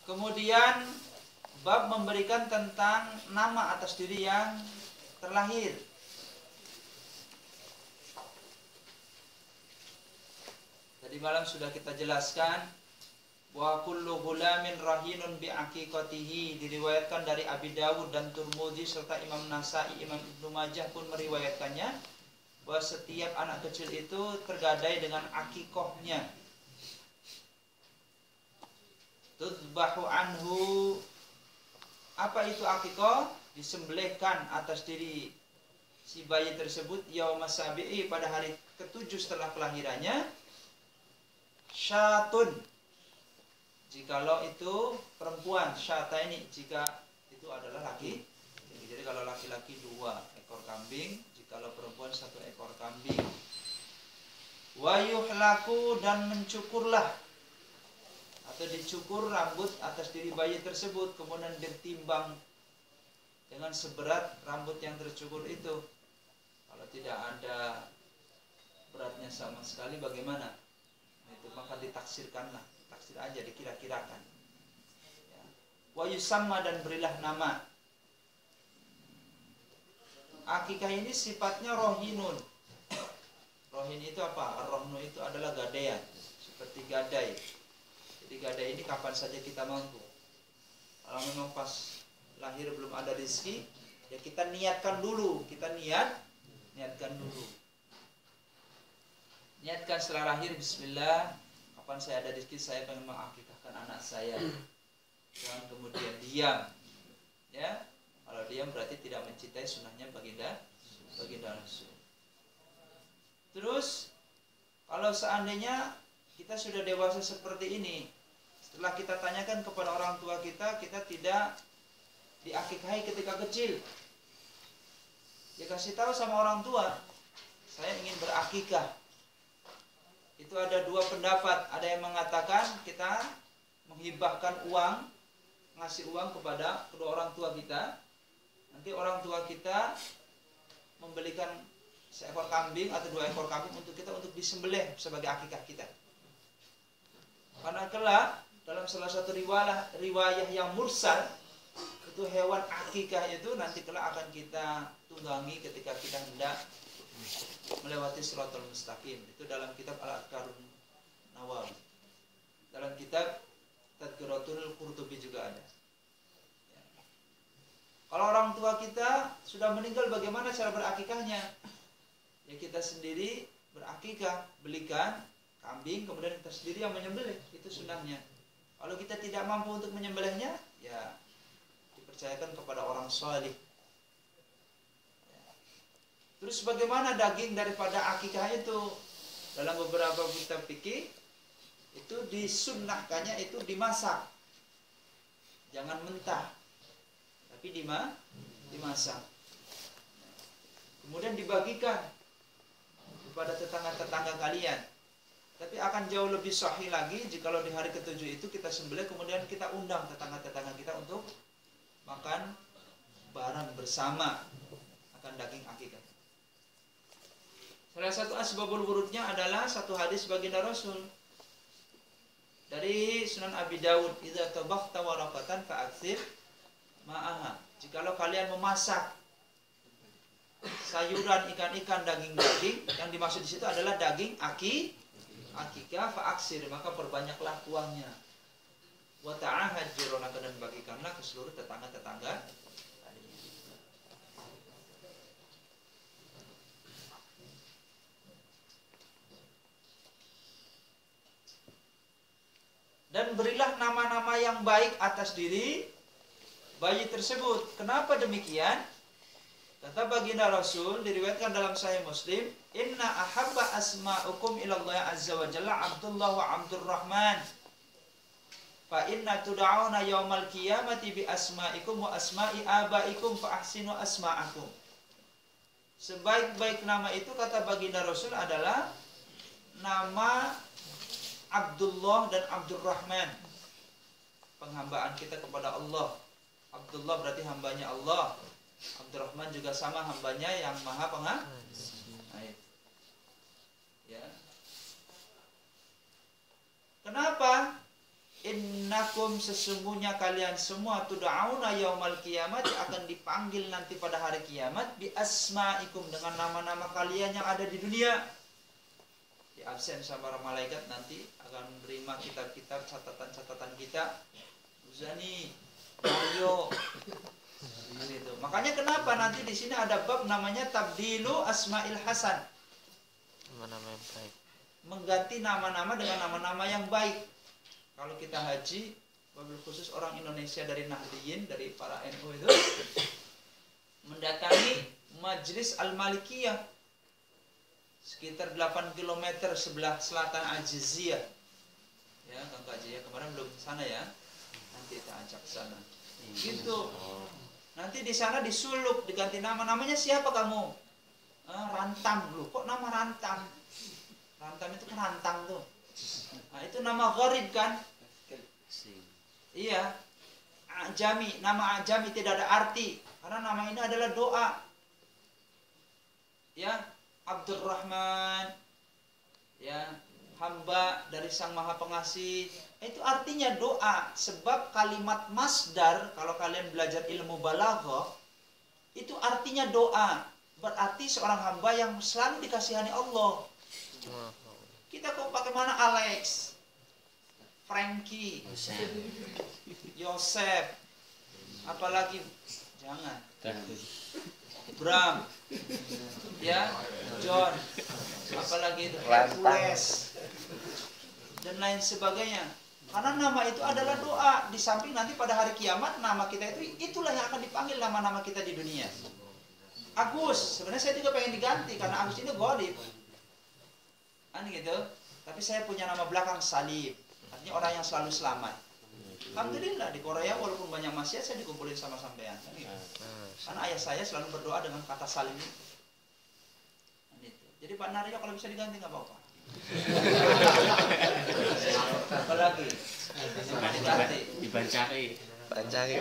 Kemudian bab memberikan tentang nama atas diri yang terlahir. Tadi malam sudah kita jelaskan wa kullu ghulamin rahinun bi aqiqatihi, diriwayatkan dari Abi Dawud dan Tirmidzi serta Imam Nasa'i, Imam Ibnu Majah pun meriwayatkannya bahwa setiap anak kecil itu tergadai dengan akikohnya. Tudbahu anhu, apa itu akikoh? Disembelihkan atas diri si bayi tersebut yauma sabi'i, pada hari ke-7 setelah kelahirannya. Syatun, jikalau itu perempuan, syata ini jika itu adalah laki. Jadi kalau laki-laki 2 ekor kambing, jikalau perempuan 1 ekor kambing. Wa yuhlaku, dan mencukurlah atau dicukur rambut atas diri bayi tersebut, kemudian ditimbang dengan seberat rambut yang tercukur itu. Kalau tidak ada beratnya sama sekali bagaimana? Itu maka ditaksirkanlah, taksir aja, dikira-kirakan. Ya. Wa yusamma, dan berilah nama. Akikah ini sifatnya rohinun. Rohin itu apa? Rohnu itu adalah gadaian, seperti gadai. Jadi gadai ini kapan saja kita mampu. Kalau memang pas lahir belum ada rezeki, ya kita niatkan dulu. Kita niatkan dulu. Niatkan setelah lahir, bismillah, kapan saya ada rezeki saya pengen mengakikahkan anak saya. Jangan kemudian diam. Ya, kalau diam berarti tidak mencintai sunnahnya baginda Rasul. Terus kalau seandainya kita sudah dewasa seperti ini, setelah kita tanyakan kepada orang tua kita, kita tidak diakikahi ketika kecil. Ya kasih tahu sama orang tua, saya ingin berakikah. Itu ada 2 pendapat. Ada yang mengatakan kita menghibahkan uang, ngasih uang kepada kedua orang tua kita. Nanti orang tua kita membelikan 1 ekor kambing atau 2 ekor kambing untuk kita untuk disembelih sebagai akikah kita. Karena kelak dalam salah satu riwayah yang mursal, itu hewan akikah itu nanti kelak akan kita tunggangi ketika kita hendak melewati Shiratal Mustaqim. Itu dalam kitab Al-Adhkarun Nawawi. Dalam kitab Tadhkiratul Qurtubi juga ada. Ya. Kalau orang tua kita sudah meninggal, bagaimana cara berakikahnya? Ya kita sendiri berakikah, belikan kambing, kemudian kita sendiri yang menyembelih. Itu sunnahnya. Kalau kita tidak mampu untuk menyembelihnya, ya dipercayakan kepada orang salih. Terus bagaimana daging daripada akikah itu? Dalam beberapa kitab fikih itu disunnahkannya itu dimasak. Jangan mentah, tapi dimasak. Kemudian dibagikan kepada tetangga-tetangga kalian. Tapi akan jauh lebih sahih lagi jikalau di hari ke-7 itu kita sembelih, kemudian kita undang tetangga-tetangga kita untuk makan bareng bersama akan daging akikah. Salah satu asbabul wurudnya adalah satu hadis baginda Rasul dari Sunan Abi Dawud, idza tabakhta waraqatan fa'akthir ma'aha. Jikalau kalian memasak sayuran, ikan-ikan, daging-daging, yang dimaksud di situ adalah daging akikah fa'aksir, maka perbanyaklah tuangnya. Wa ta'ahad jironaka, dan bagikanlah ke seluruh tetangga-tetangga. Dan berilah nama-nama yang baik atas diri bayi tersebut. Kenapa demikian? Kata baginda Rasul, diriwayatkan dalam Sahih Muslim, inna ahabba asma'ukum ilallah azza wa jalla Abdullah wa Abdurrahman. Fa inna tud'auna yaumal qiyamati bi asma'ikum wa asma'i abaikum fa ahsinu asma'akum. Sebaik-baik nama itu, kata baginda Rasul, adalah nama Abdullah dan Abdurrahman. Penghambaan kita kepada Allah. Abdullah berarti hambanya Allah. Abdurrahman juga sama, hambanya yang maha pengasih. Ya. Kenapa? innakum sesungguhnya kalian semua tud'auna yaumal kiamat akan dipanggil nanti pada hari kiamat bi asma'ikum dengan nama-nama kalian yang ada di dunia. Di absen sama para malaikat nanti akan menerima kitab-kitab catatan-catatan kita. Uzani, Mario. Itu. Makanya kenapa nanti di sini ada bab namanya tabdilu asma'il hasan. Nama-nama yang baik. Mengganti nama-nama dengan nama-nama yang baik. Kalau kita haji, wabil khusus orang Indonesia dari Nahdiyin, dari para NU itu mendatangi Majlis Al-Malikiyah sekitar 8 km sebelah selatan Al-Jiziyah. Ya, Kang Kaji ya, kemarin belum ke sana ya. Nanti kita ajak ke sana. Gitu. Nanti di sana disuluk, diganti nama-namanya siapa kamu? Rantam dulu. Kok nama Rantam? Rantam itu kan rantang tuh. Nah, itu nama gharib kan? Iya. Ajami, nama Ajami tidak ada arti karena nama ini adalah doa. Ya, Abdurrahman. Ya, hamba dari Sang Maha Pengasih. Itu artinya doa, sebab kalimat masdar kalau kalian belajar ilmu balaghah itu artinya doa. Berarti seorang hamba yang selalu dikasihani Allah. Kita kok pakai mana Alex, Frankie, Yosef, apalagi jangan, Bram, ya, John, apalagi itu Hercules dan lain sebagainya. Karena nama itu adalah doa. Di samping nanti pada hari kiamat nama kita itulah yang akan dipanggil nama-nama kita di dunia. Agus, sebenarnya saya juga pengen diganti karena Agus ini ghalib. Kan gitu. Tapi saya punya nama belakang Salim. Artinya orang yang selalu selamat. Alhamdulillah di Korea walaupun banyak maksiat saya dikumpulin sama sampean. Kan gitu. Karena ayah saya selalu berdoa dengan kata Salim. Kan gitu. Jadi Pak Naryo kalau bisa diganti nggak apa-apa. Apa lagi? Diganti. Dibancari. Bancari.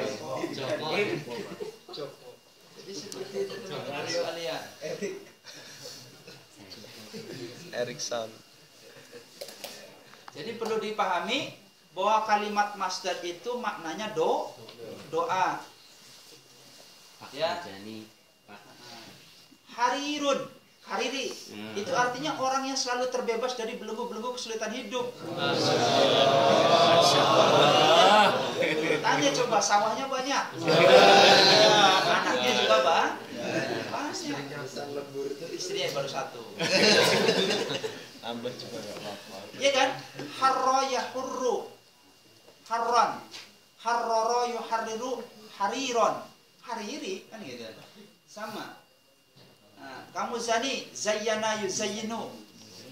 Jadi seperti itu teman-teman sekalian. Erikson. Jadi perlu dipahami bahwa kalimat masdar itu maknanya doa. Ya. Harirun, hariri. Itu artinya orang yang selalu terbebas dari belenggu-belenggu kesulitan hidup. Tanya coba, sawahnya banyak. Anaknya juga banyak. Istrinya baru satu. Ambah juga gak apa-apa. Iya kan? Harro yahurru harran, harroro yuharriru hariron, hariri kan gitu. Sama. Nah, kamu zani, zayyana yuzayyinu.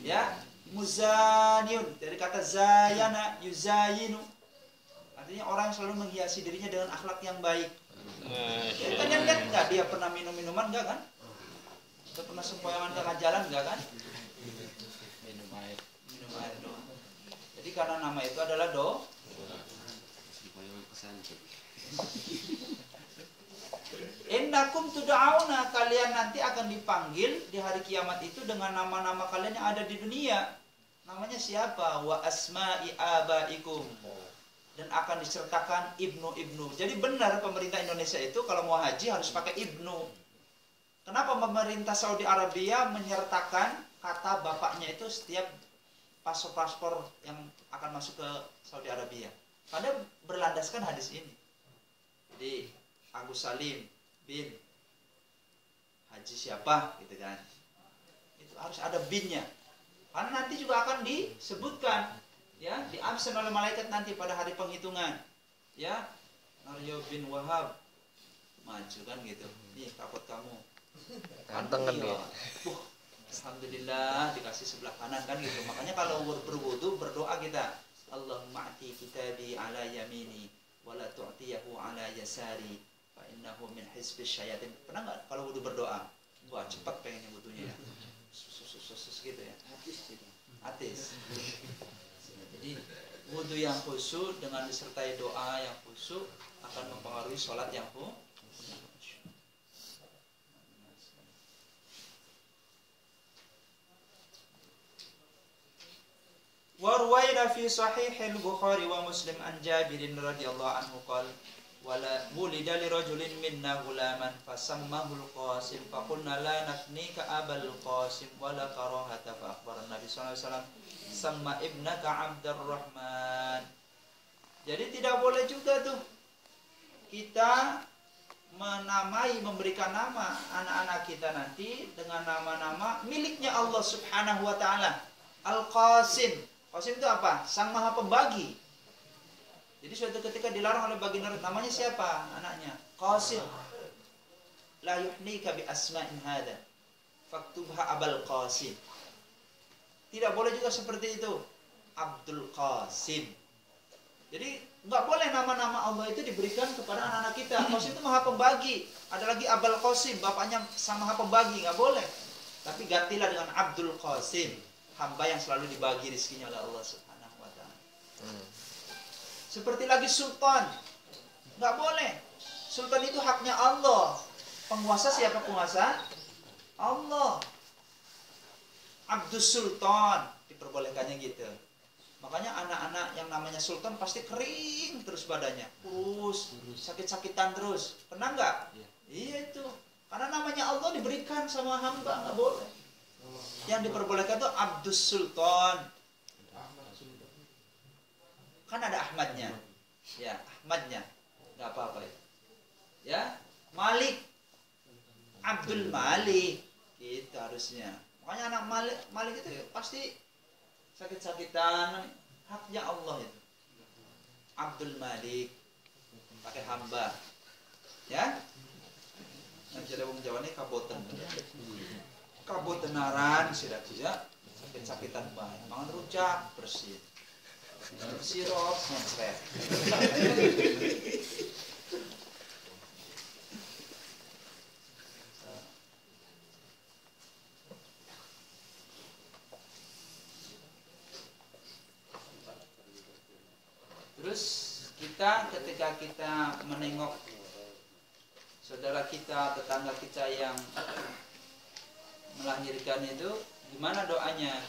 Ya, muzaniun dari kata zayyana yuzayyinu. Artinya orang yang selalu menghiasi dirinya dengan akhlak yang baik. Jadi kalian lihat nggak dia pernah minum minuman nggak kan? Atau pernah sempoyangan tengah jalan nggak kan? Minum air doang. Jadi karena nama itu adalah Innakum tud'auna, kalian nanti akan dipanggil di hari kiamat itu dengan nama-nama kalian yang ada di dunia. Namanya siapa? Wa asma'i abaikum. Dan akan disertakan ibnu-ibnu. Jadi benar pemerintah Indonesia itu kalau mau haji harus pakai ibnu. Kenapa pemerintah Saudi Arabia menyertakan kata bapaknya itu setiap paspor-paspor yang akan masuk ke Saudi Arabia? Karena berlandaskan hadis ini. Jadi Agus Salim bin Haji siapa gitu kan. Itu harus ada binnya. Karena nanti juga akan disebutkan ya, diabsen oleh malaikat nanti pada hari penghitungan. Ya, Naryo bin Wahab maju kan gitu. Nih kapot kamu. Ganteng kan dia. Alhamdulillah dikasih sebelah kanan kan gitu. Makanya kalau berwudu berdoa kita, Allahumma ati kitabi ala yamini wala tu'tiyahu ala yasari fa innahu min hizbis syayatin. Pernah enggak kalau wudu berdoa? Wah, cepat pengennya wudunya ya. Sus gitu ya. Atis. Jadi wudu yang khusyuk dengan disertai doa yang khusyuk akan mempengaruhi sholat yang khusyuk. Wa ruwaina fi sahih al-Bukhari wa Muslim an Jabirin radhiyallahu anhu qala wala wulida li rajulin minna gulaman fasammahu al-Qasim faqulna la naknika abal Qasim wala karahata fa akhbara Nabi sallallahu alaihi wasallam samma ibnaka Abdurrahman. Jadi tidak boleh juga tuh kita memberikan nama anak-anak kita nanti dengan nama-nama miliknya Allah Subhanahu wa taala. Al-Qasim. Qasim itu apa? Sang Maha Pembagi. Jadi suatu ketika dilarang oleh baginda, namanya siapa anaknya? Qasim. La yuhnika bi asma'in hada. Faktubha Abul Qasim. Tidak boleh juga seperti itu. Abdul Qasim. Jadi nggak boleh nama-nama Allah itu diberikan kepada anak-anak kita. Qasim itu Maha Pembagi. Ada lagi Abul Qasim, bapaknya Sang Maha Pembagi, nggak boleh. Tapi gantilah dengan Abdul Qasim, hamba yang selalu dibagi rizkinya oleh Allah Subhanahu wa taala. Seperti lagi sultan. Nggak boleh. Sultan itu haknya Allah. Penguasa siapa penguasa? Allah. Abdus Sultan diperbolehkannya gitu. Makanya anak-anak yang namanya sultan pasti kering terus badannya, kurus, sakit-sakitan terus. Pernah nggak? Iya itu. Karena namanya Allah diberikan sama hamba, nggak boleh. Yang diperbolehkan itu Abdus Sultan. Kan ada Ahmadnya. Ya, Ahmadnya. Nggak apa-apa ya. Ya, Malik. Abdul Malik. Gitu harusnya. Makanya anak Malik itu pasti sakit-sakitan, haknya Allah itu. Abdul Malik, pakai hamba, ya. Nah, jadi wong Jawa ini kaboten, kabotenaran sudah sakit-sakitan bae. Mangan rujak bersih, sirop ngecek. Terus kita ketika kita menengok saudara kita, tetangga kita yang melahirkan itu, gimana doanya?